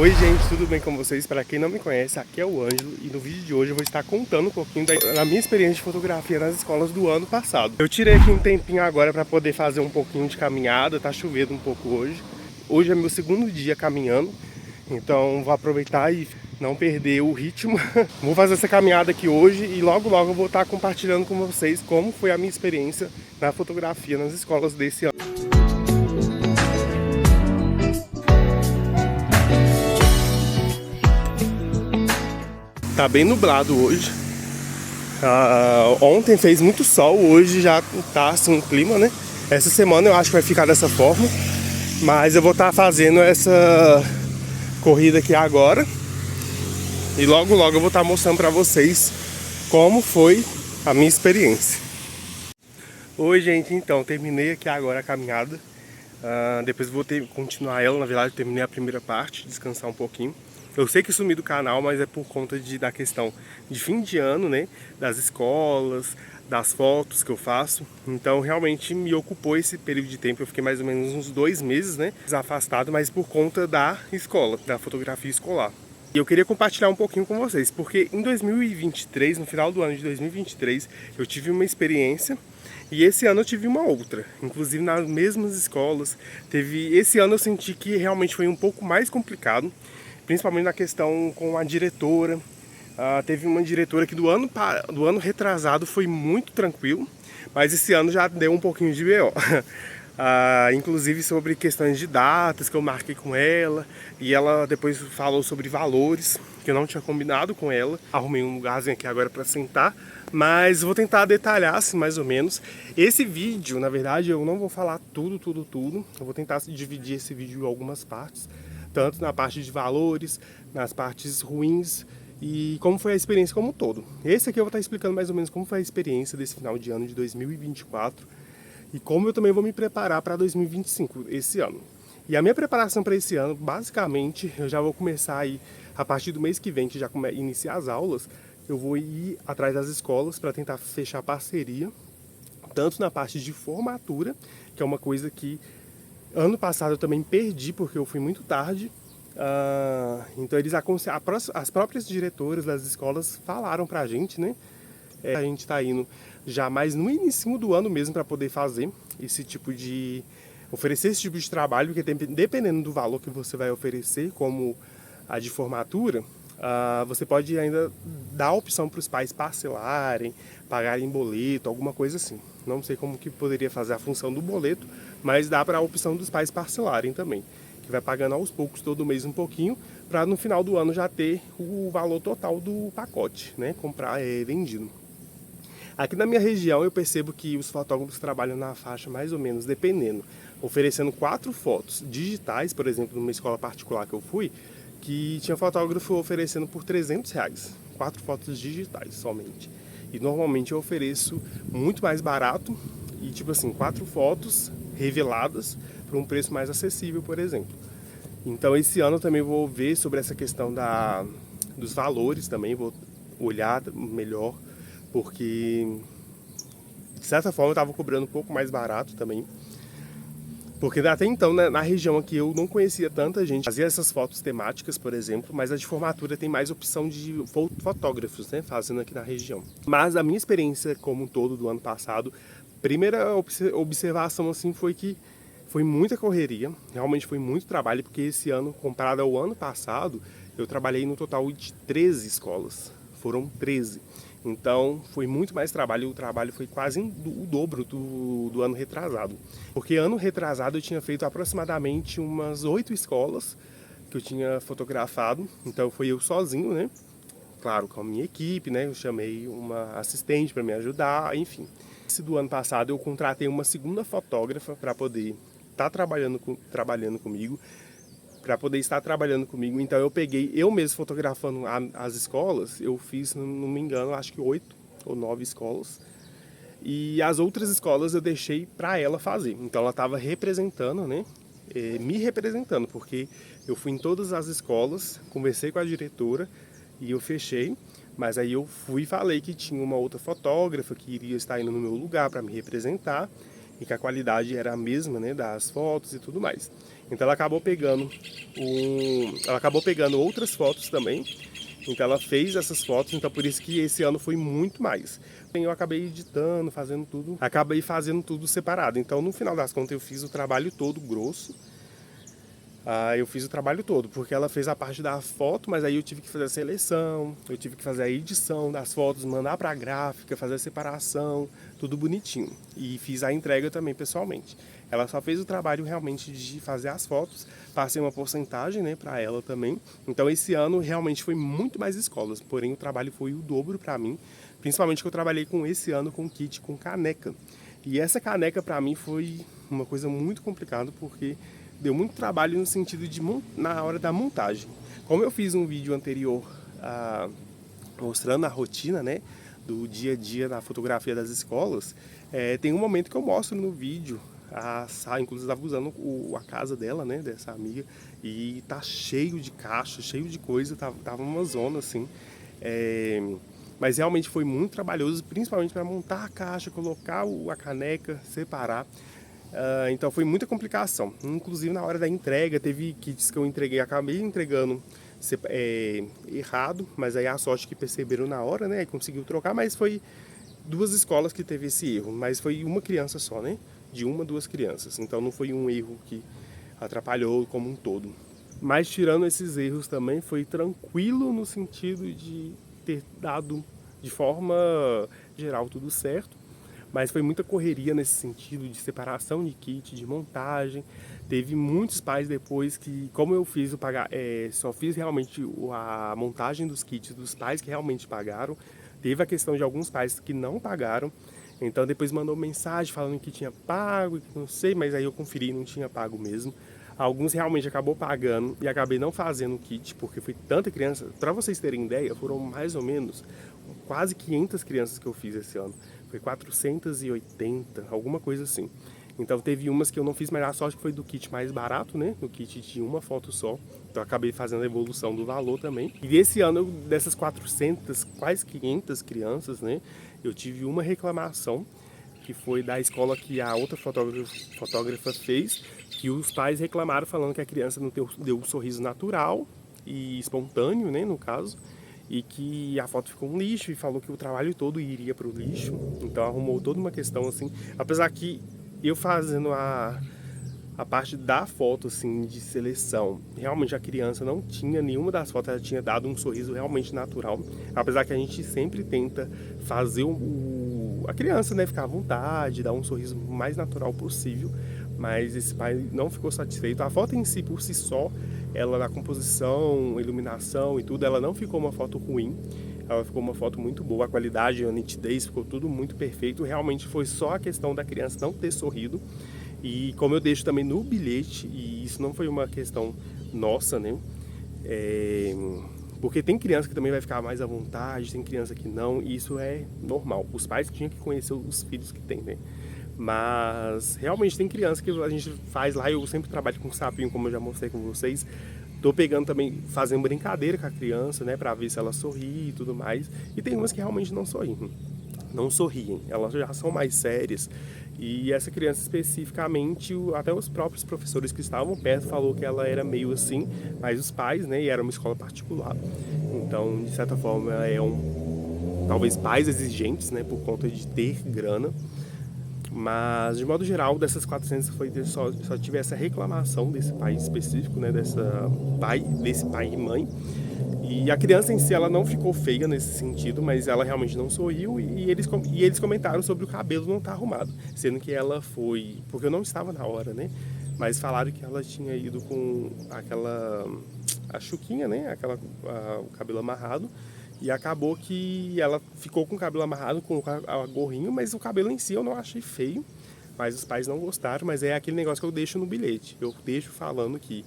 Oi gente, tudo bem com vocês? Para quem não me conhece, aqui é o Ângelo e no vídeo de hoje eu vou estar contando um pouquinho da minha experiência de fotografia nas escolas do ano passado. Eu tirei aqui um tempinho agora para poder fazer um pouquinho de caminhada, tá chovendo um pouco hoje. Hoje é meu segundo dia caminhando, então vou aproveitar e não perder o ritmo. Vou fazer essa caminhada aqui hoje e logo logo eu vou estar compartilhando com vocês como foi a minha experiência na fotografia nas escolas desse ano. Tá bem nublado hoje. Ontem fez muito sol, hoje já tá assim um clima, né? Essa semana eu acho que vai ficar dessa forma. Mas eu vou estar fazendo essa corrida aqui agora. E logo logo eu vou estar mostrando pra vocês como foi a minha experiência. Oi gente, então terminei aqui agora a caminhada. Depois vou continuar ela, na verdade eu terminei a primeira parte, descansar um pouquinho. Eu sei que sumi do canal, mas é por conta da questão de fim de ano, né? Das escolas, das fotos que eu faço. Então realmente me ocupou esse período de tempo. Eu fiquei mais ou menos uns 2 meses, né? Afastado, mas por conta da escola, da fotografia escolar. E eu queria compartilhar um pouquinho com vocês, porque em 2023, no final do ano de 2023, eu tive uma experiência. E esse ano eu tive uma outra, inclusive nas mesmas escolas. Esse ano eu senti que realmente foi um pouco mais complicado, principalmente na questão com a diretora. Teve uma diretora que do ano retrasado foi muito tranquilo, mas esse ano já deu um pouquinho de BO. Inclusive sobre questões de datas que eu marquei com ela, e ela depois falou sobre valores que eu não tinha combinado com ela. Arrumei um lugarzinho aqui agora para sentar, mas vou tentar detalhar assim, mais ou menos. Esse vídeo, na verdade, eu não vou falar tudo. Eu vou tentar dividir esse vídeo em algumas partes, tanto na parte de valores, nas partes ruins e como foi a experiência como um todo. Esse aqui eu vou estar explicando mais ou menos como foi a experiência desse final de ano de 2024 e como eu também vou me preparar para 2025, esse ano. E a minha preparação para esse ano, basicamente, eu já vou começar aí, a partir do mês que vem, que já iniciar as aulas, eu vou ir atrás das escolas para tentar fechar parceria, tanto na parte de formatura, que é uma coisa que ano passado eu também perdi, porque eu fui muito tarde. Então eles as próprias diretoras das escolas falaram pra gente, né? A gente tá indo já mais no início do ano mesmo para poder fazer oferecer esse tipo de trabalho, porque dependendo do valor que você vai oferecer, como a de formatura, você pode ainda dar a opção para os pais parcelarem, pagarem boleto, alguma coisa assim. Não sei como que poderia fazer a função do boleto, mas dá para a opção dos pais parcelarem também, que vai pagando aos poucos todo mês um pouquinho, para no final do ano já ter o valor total do pacote, né? Comprar vendido. Aqui na minha região eu percebo que os fotógrafos trabalham na faixa mais ou menos, dependendo, oferecendo 4 fotos digitais, por exemplo, numa escola particular que eu fui, que tinha fotógrafo oferecendo por R$300, 4 fotos digitais somente. E normalmente eu ofereço muito mais barato e tipo assim, 4 fotos reveladas por um preço mais acessível, por exemplo. Então esse ano eu também vou ver sobre essa questão dos valores também, vou olhar melhor, porque de certa forma eu estava cobrando um pouco mais barato também. Porque até então, né, na região aqui eu não conhecia tanta gente. Fazia essas fotos temáticas, por exemplo, mas a de formatura tem mais opção de fotógrafos, né, fazendo aqui na região. Mas a minha experiência como um todo do ano passado, primeira observação assim foi que foi muita correria, realmente foi muito trabalho, porque esse ano, comparado ao ano passado, eu trabalhei no total de 13 escolas. Foram 13. Então foi muito mais trabalho, o trabalho foi quase o dobro do ano retrasado. Porque ano retrasado eu tinha feito aproximadamente umas 8 escolas que eu tinha fotografado, então foi eu sozinho, né? Claro, com a minha equipe, né? Eu chamei uma assistente para me ajudar, enfim. Esse do ano passado eu contratei uma segunda fotógrafa para poder estar trabalhando comigo. Então eu peguei, eu mesmo fotografando as escolas, eu fiz, não me engano, acho que 8 ou 9 escolas. E as outras escolas eu deixei para ela fazer. Então ela estava representando, né? Me representando, porque eu fui em todas as escolas, conversei com a diretora e eu fechei. Mas aí eu fui e falei que tinha uma outra fotógrafa que iria estar indo no meu lugar para me representar e que a qualidade era a mesma, né, das fotos e tudo mais. Então ela acabou pegando outras fotos também. Então ela fez essas fotos, então por isso que esse ano foi muito mais. Eu acabei editando, acabei fazendo tudo separado. Então no final das contas eu fiz o trabalho todo grosso. Eu fiz o trabalho todo, porque ela fez a parte da foto, mas aí eu tive que fazer a seleção, eu tive que fazer a edição das fotos, mandar para a gráfica, fazer a separação, tudo bonitinho. E fiz a entrega também pessoalmente. Ela só fez o trabalho realmente de fazer as fotos, passei uma porcentagem, né, para ela também. Então esse ano realmente foi muito mais escolas, porém o trabalho foi o dobro para mim, principalmente que eu trabalhei com esse ano com kit com caneca. E essa caneca para mim foi uma coisa muito complicada, porque deu muito trabalho no sentido de na hora da montagem. Como eu fiz um vídeo anterior mostrando a rotina, né, do dia a dia na fotografia das escolas, tem um momento que eu mostro no vídeo inclusive estava usando a casa dela, né, dessa amiga, e tá cheio de caixa, cheio de coisa, tava uma zona assim. Mas realmente foi muito trabalhoso, principalmente para montar a caixa, colocar a caneca, separar. Então foi muita complicação. Inclusive na hora da entrega, teve kits que eu acabei entregando errado, mas aí a sorte que perceberam na hora, né, e conseguiu trocar, mas foi 2 escolas que teve esse erro, mas foi uma criança só, né, de 2 crianças, então não foi um erro que atrapalhou como um todo. Mas tirando esses erros também, foi tranquilo no sentido de ter dado de forma geral tudo certo. Mas foi muita correria nesse sentido de separação de kit, de montagem. Teve muitos pais depois que, como eu fiz só fiz realmente a montagem dos kits dos pais que realmente pagaram. Teve a questão de alguns pais que não pagaram. Então depois mandou mensagem falando que tinha pago, que não sei, mas aí eu conferi e não tinha pago mesmo. Alguns realmente acabou pagando e acabei não fazendo o kit, porque foi tanta criança. Para vocês terem ideia, foram mais ou menos quase 500 crianças que eu fiz esse ano. Foi 480, alguma coisa assim. Então teve umas que eu não fiz, mas a sorte foi do kit mais barato, né? No kit de uma foto só. Então eu acabei fazendo a evolução do valor também. E esse ano, dessas 400, quase 500 crianças, né? Eu tive uma reclamação, que foi da escola que a outra fotógrafa fez, que os pais reclamaram falando que a criança não deu um sorriso natural e espontâneo, né, no caso, e que a foto ficou um lixo e falou que o trabalho todo iria para o lixo. Então arrumou toda uma questão assim, apesar que eu fazendo a parte da foto assim de seleção, realmente a criança não tinha nenhuma das fotos, ela tinha dado um sorriso realmente natural, apesar que a gente sempre tenta fazer a criança, né, ficar à vontade, dar um sorriso mais natural possível, mas esse pai não ficou satisfeito. A foto em si, por si só, ela na composição, iluminação e tudo, ela não ficou uma foto ruim, ela ficou uma foto muito boa, a qualidade, a nitidez, ficou tudo muito perfeito. Realmente foi só a questão da criança não ter sorrido. E como eu deixo também no bilhete, e isso não foi uma questão nossa, né? Porque tem criança que também vai ficar mais à vontade, tem criança que não, e isso é normal. Os pais tinham que conhecer os filhos que tem, né? Mas realmente tem criança que a gente faz lá, eu sempre trabalho com sapinho, como eu já mostrei com vocês. Tô pegando também, fazendo brincadeira com a criança, né? Pra ver se ela sorri e tudo mais. E tem umas que realmente não sorriem. Não sorriem, elas já são mais sérias. E essa criança especificamente, até os próprios professores que estavam perto falou que ela era meio assim, mas os pais, né, e era uma escola particular. Então, de certa forma, talvez pais exigentes, né, por conta de ter grana. Mas, de modo geral, dessas 400 só tive essa reclamação desse pai específico, né, desse pai e mãe. E a criança em si, ela não ficou feia nesse sentido, mas ela realmente não sorriu e eles comentaram sobre o cabelo não estar arrumado, sendo que ela foi, porque eu não estava na hora, né? Mas falaram que ela tinha ido com a chuquinha, né? O cabelo amarrado, e acabou que ela ficou com o cabelo amarrado, com a gorrinho, mas o cabelo em si eu não achei feio, mas os pais não gostaram, mas é aquele negócio que eu deixo no bilhete, eu deixo falando que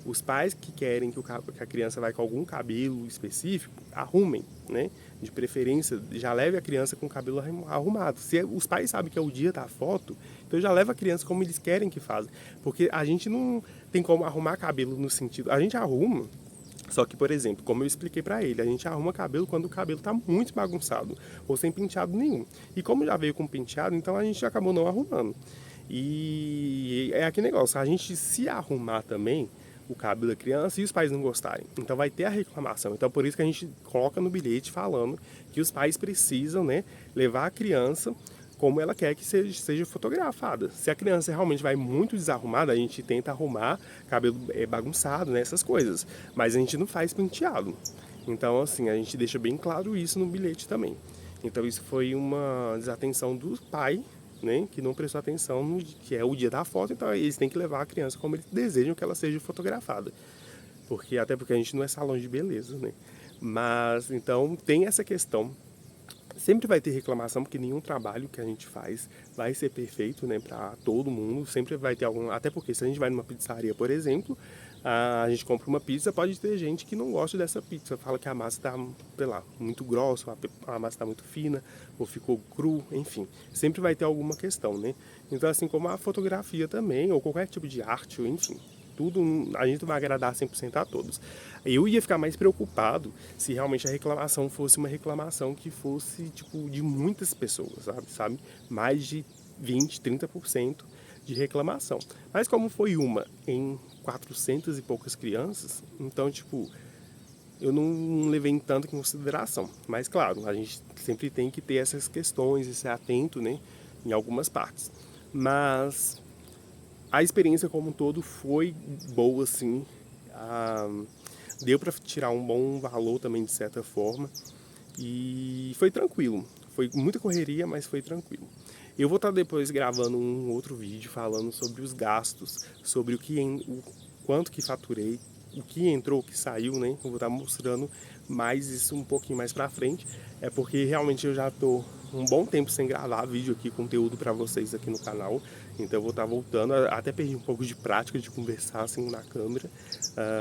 os pais que querem que a criança vai com algum cabelo específico, arrumem, né? De preferência, já leve a criança com o cabelo arrumado. Se os pais sabem que é o dia da foto, então já leva a criança como eles querem que faça. Porque a gente não tem como arrumar cabelo no sentido... A gente arruma, só que, por exemplo, como eu expliquei pra ele, a gente arruma cabelo quando o cabelo tá muito bagunçado, ou sem penteado nenhum. E como já veio com penteado, então a gente acabou não arrumando. E é aquele negócio, a gente se arrumar também o cabelo da criança e os pais não gostarem. Então vai ter a reclamação. Então por isso que a gente coloca no bilhete falando que os pais precisam, né, levar a criança como ela quer que seja fotografada. Se a criança realmente vai muito desarrumada, a gente tenta arrumar, cabelo bagunçado, né, essas coisas. Mas a gente não faz penteado. Então assim, a gente deixa bem claro isso no bilhete também. Então isso foi uma desatenção do pai, né, que não prestou atenção no que é o dia da foto, então eles têm que levar a criança como eles desejam que ela seja fotografada. Até porque a gente não é salão de beleza, né? Mas então tem essa questão. Sempre vai ter reclamação, porque nenhum trabalho que a gente faz vai ser perfeito, né, para todo mundo. Sempre vai ter algum. Até porque se a gente vai numa pizzaria, por exemplo, a gente compra uma pizza, pode ter gente que não gosta dessa pizza. Fala que a massa está, sei lá, muito grossa, a massa está muito fina, ou ficou cru, enfim. Sempre vai ter alguma questão, né? Então, assim como a fotografia também, ou qualquer tipo de arte, enfim. Tudo, a gente não vai agradar 100% a todos. Eu ia ficar mais preocupado se realmente a reclamação fosse uma reclamação que fosse, tipo, de muitas pessoas, sabe? Mais de 20, 30% de reclamação. Mas como foi uma em 400 e poucas crianças, então, tipo, eu não levei em tanto em consideração. Mas, claro, a gente sempre tem que ter essas questões e ser atento, né, em algumas partes. Mas a experiência como um todo foi boa, sim. Deu para tirar um bom valor também, de certa forma. E foi tranquilo. Foi muita correria, mas foi tranquilo. Eu vou estar depois gravando um outro vídeo falando sobre os gastos, sobre o quanto que faturei, o que entrou, o que saiu, né? Eu vou estar mostrando mais isso um pouquinho mais pra frente. É porque realmente eu já tô um bom tempo sem gravar vídeo aqui, conteúdo para vocês aqui no canal. Então eu vou estar voltando, até perdi um pouco de prática de conversar assim na câmera.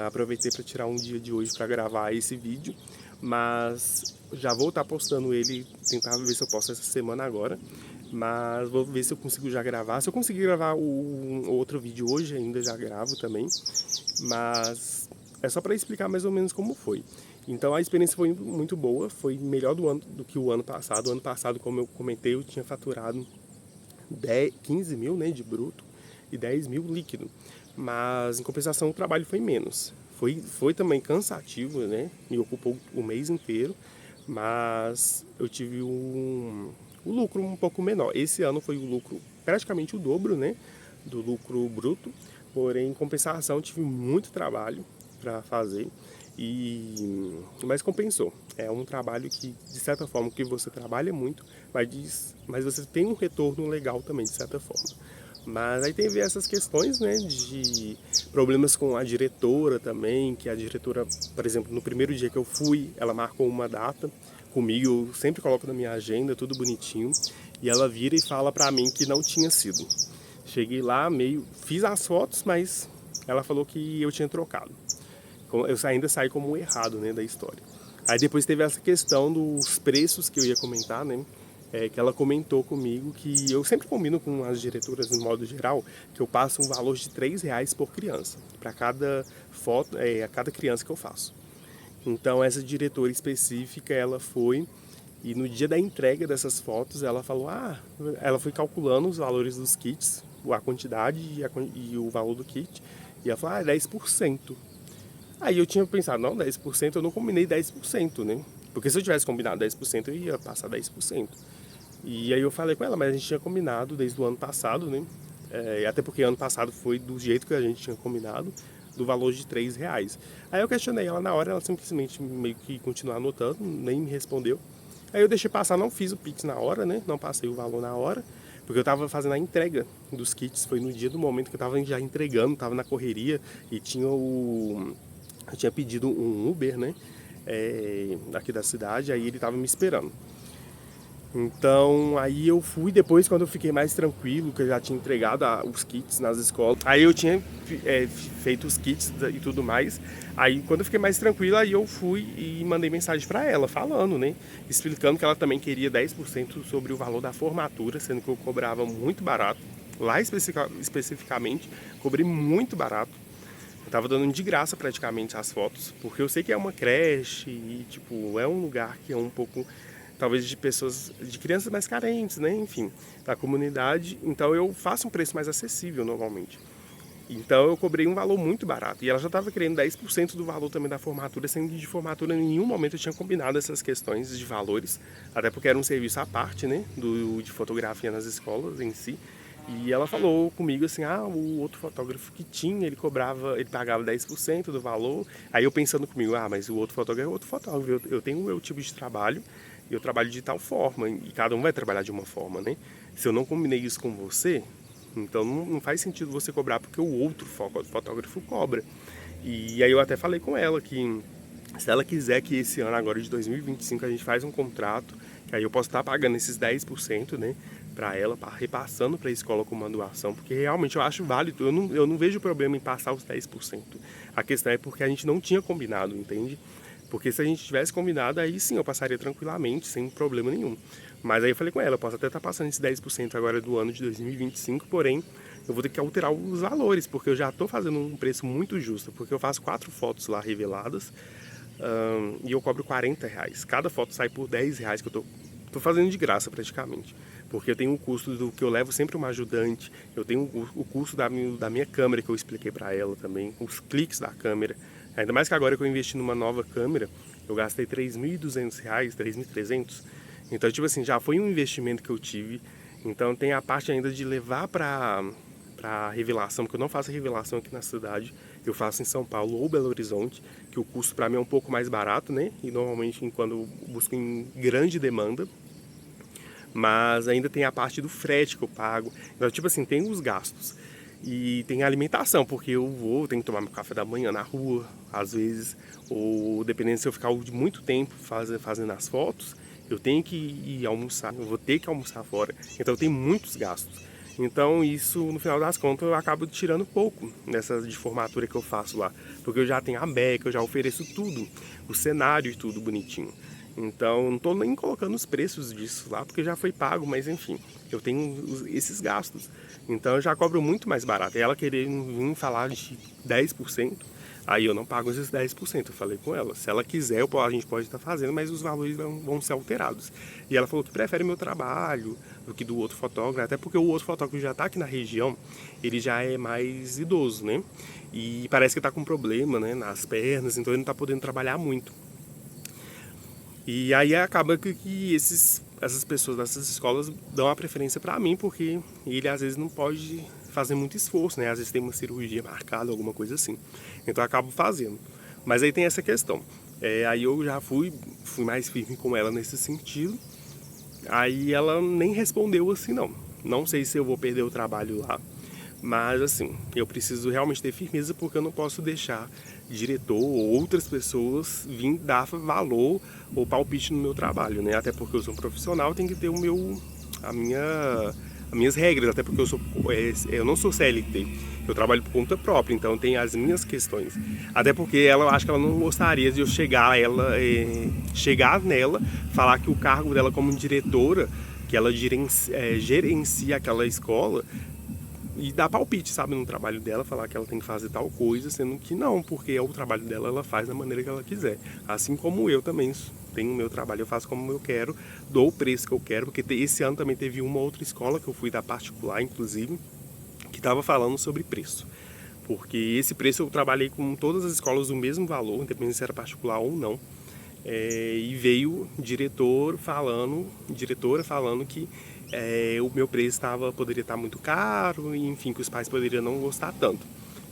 Aproveitei para tirar um dia de hoje para gravar esse vídeo, mas já vou estar postando ele, tentar ver se eu posto essa semana agora. Mas vou ver se eu consigo já gravar. Se eu conseguir gravar o outro vídeo hoje, ainda já gravo também. Mas é só para explicar mais ou menos como foi. Então a experiência foi muito boa, foi melhor do que o ano passado. O ano passado, como eu comentei, eu tinha faturado 15 mil, né, de bruto e 10 mil líquido. Mas em compensação o trabalho foi menos. Foi também cansativo, né? Me ocupou o mês inteiro, mas eu tive o lucro um pouco menor. Esse ano foi o lucro praticamente o dobro, né, do lucro bruto. Porém, em compensação, tive muito trabalho para fazer, mas compensou. É um trabalho que, de certa forma, que você trabalha muito, mas você tem um retorno legal também, de certa forma. Mas aí teve essas questões, né, de problemas com a diretora também, que a diretora, por exemplo, no primeiro dia que eu fui, ela marcou uma data comigo, eu sempre coloco na minha agenda, tudo bonitinho, e ela vira e fala pra mim que não tinha sido. Cheguei lá, fiz as fotos, mas ela falou que eu tinha trocado. Eu ainda saí como errado, né, da história. Aí depois teve essa questão dos preços que eu ia comentar, né? Que ela comentou comigo que eu sempre combino com as diretoras, no modo geral, que eu passo um valor de R$3 por criança, para cada foto, a cada criança que eu faço. Então essa diretora específica, ela foi, e no dia da entrega dessas fotos, ela falou, ela foi calculando os valores dos kits, a quantidade e o valor do kit, e ela falou, é 10%. Aí eu tinha pensado, não, 10%, eu não combinei 10%, né? Porque se eu tivesse combinado 10%, eu ia passar 10%. E aí eu falei com ela, mas a gente tinha combinado desde o ano passado, né? Até porque ano passado foi do jeito que a gente tinha combinado, do valor de R$3. Aí eu questionei ela na hora, ela simplesmente meio que continuou anotando, nem me respondeu. Aí eu deixei passar, não fiz o Pix na hora, né? Não passei o valor na hora, porque eu tava fazendo a entrega dos kits, foi no dia do momento que eu tava já entregando, tava na correria e eu tinha pedido um Uber, né? Daqui da cidade, aí ele tava me esperando. Então aí eu fui depois, quando eu fiquei mais tranquilo, que eu já tinha entregado os kits nas escolas. Aí eu tinha feito os kits e tudo mais. Aí quando eu fiquei mais tranquilo, aí eu fui e mandei mensagem para ela, falando, né? Explicando que ela também queria 10% sobre o valor da formatura, sendo que eu cobrava muito barato. Lá especificamente, cobrei muito barato. Eu tava dando de graça praticamente as fotos, porque eu sei que é uma creche e, tipo, é um lugar que é um pouco talvez de pessoas, de crianças mais carentes, né? Enfim, da comunidade. Então eu faço um preço mais acessível normalmente. Então eu cobrei um valor muito barato. E ela já estava querendo 10% do valor também da formatura, sendo que de formatura em nenhum momento eu tinha combinado essas questões de valores, até porque era um serviço à parte, né, de fotografia nas escolas em si. E ela falou comigo assim, o outro fotógrafo que tinha, ele pagava 10% do valor. Aí eu pensando comigo, mas o outro fotógrafo é outro fotógrafo, eu tenho o meu tipo de trabalho e eu trabalho de tal forma, e cada um vai trabalhar de uma forma, né? Se eu não combinei isso com você, então não faz sentido você cobrar porque o outro fotógrafo cobra. E aí eu até falei com ela que se ela quiser que esse ano agora de 2025 a gente faz um contrato, que aí eu posso estar pagando esses 10%, né, para ela, repassando para a escola como uma doação, porque realmente eu acho válido, eu não vejo problema em passar os 10%. A questão é porque a gente não tinha combinado, entende? Porque se a gente tivesse combinado, aí sim eu passaria tranquilamente, sem problema nenhum. Mas aí eu falei com ela, eu posso até estar passando esses 10% agora do ano de 2025, porém eu vou ter que alterar os valores, porque eu já estou fazendo um preço muito justo, porque eu faço 4 fotos lá reveladas e eu cobro R$ 40. Cada foto sai por R$ 10 que eu tô fazendo de graça praticamente. Porque eu tenho o custo do que eu levo sempre uma ajudante, eu tenho o custo da minha câmera que eu expliquei para ela também, os cliques da câmera. Ainda mais que agora que eu investi numa nova câmera, eu gastei R$ 3.200, R$ 3.300. Então, tipo assim, já foi um investimento que eu tive. Então tem a parte ainda de levar para revelação, porque eu não faço revelação aqui na cidade, eu faço em São Paulo ou Belo Horizonte, que o custo para mim é um pouco mais barato, né? E normalmente quando eu busco em grande demanda. Mas ainda tem a parte do frete que eu pago. Então, tipo assim, tem os gastos. E tem a alimentação, porque tenho que tomar meu café da manhã na rua, às vezes. Ou dependendo se eu ficar muito tempo fazendo as fotos, eu tenho que ir almoçar, eu vou ter que almoçar fora. Então tem muitos gastos. Então isso, no final das contas, eu acabo tirando pouco nessa de formatura que eu faço lá. Porque eu já tenho a beca, eu já ofereço tudo, o cenário e tudo bonitinho. Então não estou nem colocando os preços disso lá, porque já foi pago, mas enfim, eu tenho esses gastos. Então eu já cobro muito mais barato. E ela querer vir falar de 10%, aí eu não pago esses 10%. Eu falei com ela, se ela quiser, a gente pode estar fazendo, mas os valores vão ser alterados. E ela falou que prefere meu trabalho do que do outro fotógrafo, até porque o outro fotógrafo já está aqui na região, ele já é mais idoso, né? E parece que está com problema, né, nas pernas, então ele não está podendo trabalhar muito. E aí acaba que essas pessoas dessas escolas dão a preferência para mim, porque ele às vezes não pode fazer muito esforço, né? Às vezes tem uma cirurgia marcada, alguma coisa assim. Então eu acabo fazendo. Mas aí tem essa questão. Aí eu já fui mais firme com ela nesse sentido. Aí ela nem respondeu assim, não. Não sei se eu vou perder o trabalho lá. Mas assim, eu preciso realmente ter firmeza, porque eu não posso deixar diretor ou outras pessoas vir dar valor ou palpite no meu trabalho, né? Até porque eu sou um profissional, tem que ter as minhas regras, até porque eu não sou CLT, eu trabalho por conta própria, então tem as minhas questões. Até porque eu acho que ela não gostaria de eu chegar nela, falar que o cargo dela como diretora, que ela gerencia aquela escola, e dar palpite, sabe, no trabalho dela, falar que ela tem que fazer tal coisa, sendo que não, porque é o trabalho dela, ela faz da maneira que ela quiser. Assim como eu também tenho o meu trabalho, eu faço como eu quero, dou o preço que eu quero, porque esse ano também teve uma outra escola que eu fui da particular, inclusive, que estava falando sobre preço. Porque esse preço eu trabalhei com todas as escolas do mesmo valor, independente se era particular ou não. E veio diretora falando que o meu preço poderia estar muito caro, e enfim, que os pais poderiam não gostar tanto.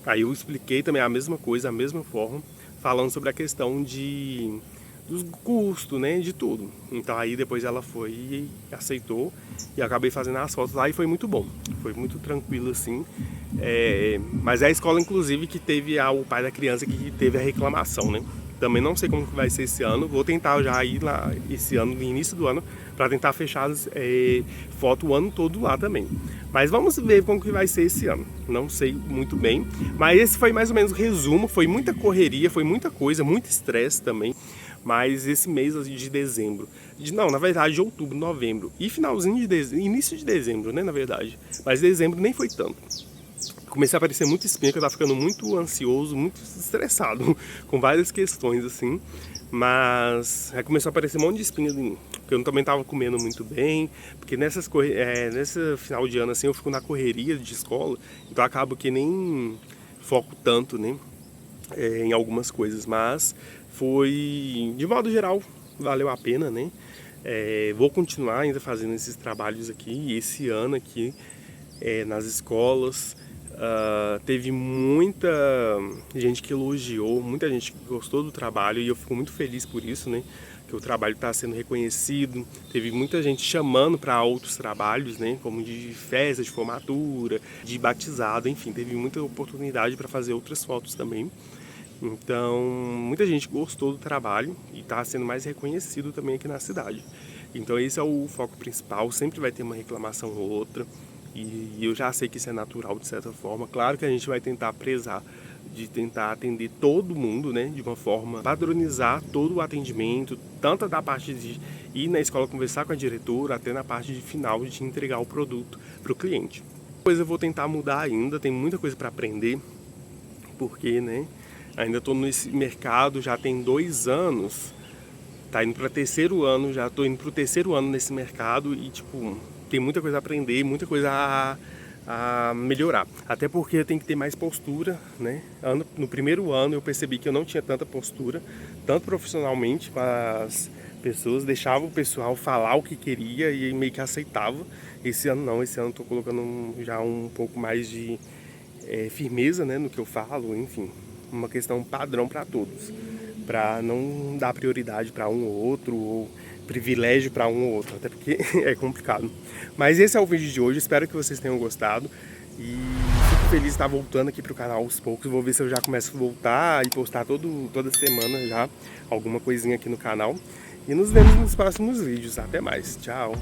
Aí eu expliquei também a mesma coisa, a mesma forma, falando sobre a questão dos custos, né, de tudo. Então aí depois ela foi e aceitou, e acabei fazendo as fotos lá e foi muito bom, foi muito tranquilo assim. Mas é a escola inclusive que teve o pai da criança que teve a reclamação, né? Também não sei como que vai ser esse ano. Vou tentar já ir lá esse ano, no início do ano, para tentar fechar foto o ano todo lá também. Mas vamos ver como que vai ser esse ano. Não sei muito bem. Mas esse foi mais ou menos o resumo. Foi muita correria, foi muita coisa, muito estresse também. Mas esse mês de dezembro, na verdade de outubro, novembro e finalzinho de dezembro, início de dezembro, né, na verdade. Mas dezembro nem foi tanto. Comecei a aparecer muita espinha, que eu tava ficando muito ansioso, muito estressado, com várias questões assim. Mas aí começou a aparecer um monte de espinha porque eu também estava comendo muito bem, porque nesse final de ano assim eu fico na correria de escola, então acabo que nem foco tanto, né, em algumas coisas, mas foi, de modo geral, valeu a pena, né. Vou continuar ainda fazendo esses trabalhos aqui, e esse ano aqui nas escolas. Teve muita gente que elogiou, muita gente que gostou do trabalho e eu fico muito feliz por isso, né? Que o trabalho está sendo reconhecido. Teve muita gente chamando para outros trabalhos, né? Como de festa de formatura, de batizado, enfim, teve muita oportunidade para fazer outras fotos também. Então, muita gente gostou do trabalho e está sendo mais reconhecido também aqui na cidade. Então, esse é o foco principal. Sempre vai ter uma reclamação ou outra. E eu já sei que isso é natural de certa forma. Claro que a gente vai tentar prezar de tentar atender todo mundo, né, de uma forma padronizar todo o atendimento, tanto da parte de ir na escola conversar com a diretora, até na parte de final de entregar o produto para o cliente. Depois eu vou tentar mudar ainda, tem muita coisa para aprender, porque, né, ainda estou nesse mercado já tem 2 anos, tá indo para terceiro ano, já estou indo para o terceiro ano nesse mercado e tipo tem muita coisa a aprender, muita coisa a melhorar. Até porque tem que ter mais postura, né? No primeiro ano eu percebi que eu não tinha tanta postura, tanto profissionalmente com as pessoas, deixava o pessoal falar o que queria e meio que aceitava. Esse ano não, esse ano estou colocando já um pouco mais de firmeza, né, no que eu falo, enfim, uma questão padrão para todos, para não dar prioridade para um ou outro, ou privilégio para um ou outro, até porque é complicado. Mas esse é o vídeo de hoje, espero que vocês tenham gostado e fico feliz de estar voltando aqui para o canal aos poucos. Vou ver se eu já começo a voltar e postar toda semana já alguma coisinha aqui no canal. E nos vemos nos próximos vídeos. Até mais, tchau!